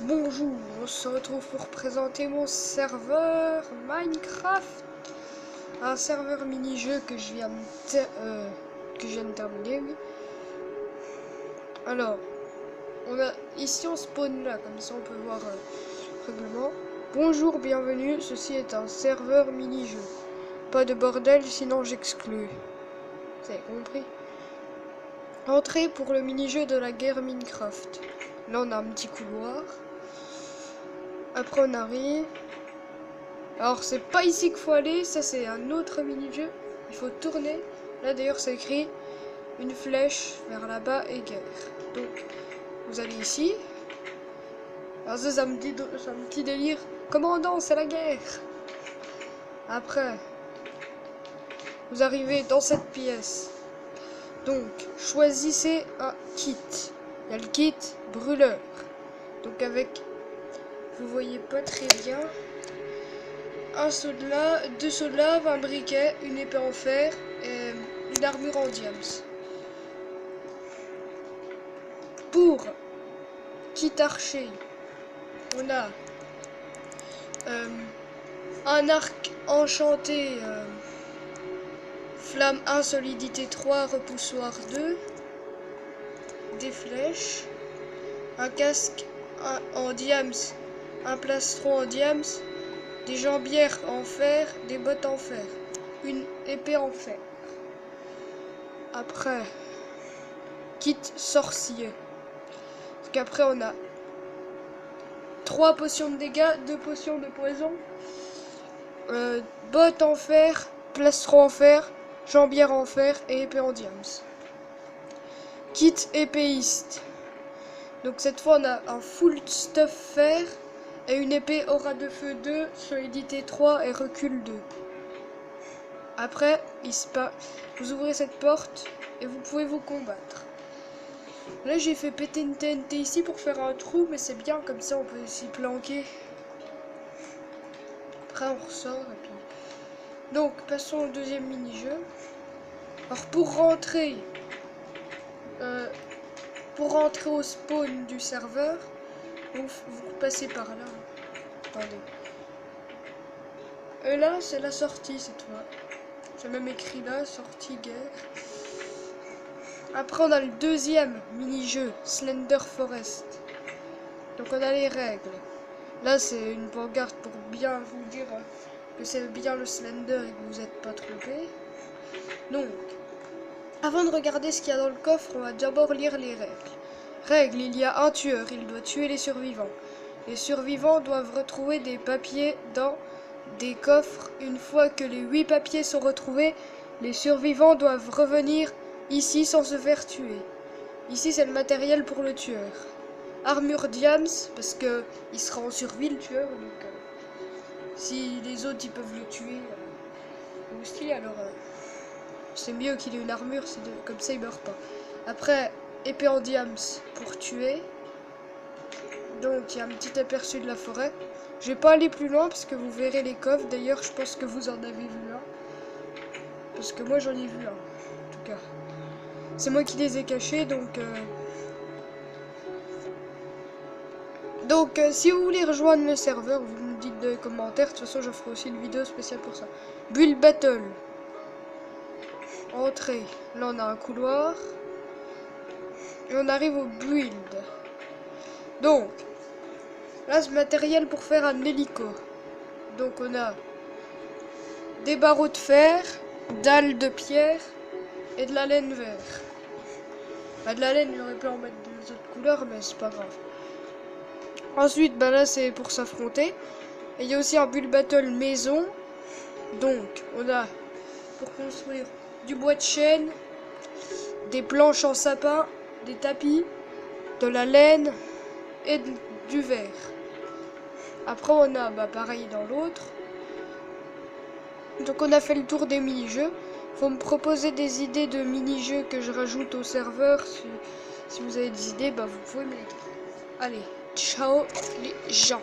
Bonjour, on se retrouve pour présenter mon serveur Minecraft. Un serveur mini-jeu que je viens de terminer, oui. Alors, ici on spawn là, comme ça on peut voir le règlement. Bonjour, bienvenue, ceci est un serveur mini-jeu. Pas de bordel, sinon j'exclus. Vous avez compris? Entrée pour le mini-jeu de la guerre Minecraft. Là on a un petit couloir. Après on arrive. Alors c'est pas ici qu'il faut aller, ça c'est un autre mini-jeu. Il faut tourner. Là d'ailleurs c'est écrit une flèche vers là-bas et guerre. Donc vous allez ici. Alors ça c'est un petit délire. Commandant, c'est la guerre. Après vous arrivez dans cette pièce. Donc choisissez un kit. Il y a le kit brûleur. Donc avec, vous voyez pas très bien, un seau de lave, 2 seaux de lave, un briquet, une épée en fer et une armure en diams. Pour kit archer, on a un arc enchanté, flamme 1, solidité 3, repoussoir 2, des flèches, un casque en diams, un plastron en diams, des jambières en fer, des bottes en fer, une épée en fer. Après, kit sorcier. Parce qu'après on a 3 potions de dégâts, 2 potions de poison, bottes en fer, plastron en fer, jambière en fer et épée en diams. Kit épéiste. Donc cette fois on a un full stuff fer et une épée aura de feu 2, solidité 3 et recul 2. Après, vous ouvrez cette porte et vous pouvez vous combattre. Là j'ai fait péter une TNT ici pour faire un trou, mais c'est bien, comme ça on peut s'y planquer. Après on ressort et puis... Donc passons au deuxième mini-jeu. Alors pour rentrer au spawn du serveur, vous passez par là. Attendez. Et là c'est la sortie cette fois. J'ai même écrit là, sortie guerre. Après on a le deuxième mini-jeu, Slender Forest. Donc on a les règles. Là c'est une pancarte pour bien vous dire que c'est bien le Slender et que vous n'êtes pas trompé. Donc, avant de regarder ce qu'il y a dans le coffre, on va d'abord lire les règles. Règle, il y a un tueur, il doit tuer les survivants. Les survivants doivent retrouver des papiers dans des coffres. Une fois que les 8 papiers sont retrouvés, les survivants doivent revenir ici sans se faire tuer. Ici c'est le matériel pour le tueur. Armure diams, parce que il sera en survie le tueur, donc si les autres ils peuvent le tuer aussi, alors c'est mieux qu'il ait une armure, comme ça il meurt pas. Après, épée en diams pour tuer. Donc il y a un petit aperçu de la forêt. Je vais pas aller plus loin parce que vous verrez les coffres. D'ailleurs je pense que vous en avez vu un. Parce que moi j'en ai vu un. En tout cas. C'est moi qui les ai cachés, donc... si vous voulez rejoindre le serveur, vous me dites dans les commentaires. De toute façon je ferai aussi une vidéo spéciale pour ça. Build Battle. Entrée. Là on a un couloir. Et on arrive au build. Donc, là, ce matériel pour faire un hélico. Donc, on a des barreaux de fer, dalles de pierre et de la laine vert. Bah, de la laine, j'aurais pu en mettre deux autres couleurs, mais c'est pas grave. Ensuite, bah là, c'est pour s'affronter. Et il y a aussi un build battle maison. Donc, on a pour construire du bois de chêne, des planches en sapin, des tapis, de la laine et du verre. Après on a pareil dans l'autre. Donc on a fait le tour des mini-jeux. Faut me proposer des idées de mini-jeux que je rajoute au serveur. Si vous avez des idées, vous pouvez me les dire. Allez, ciao les gens.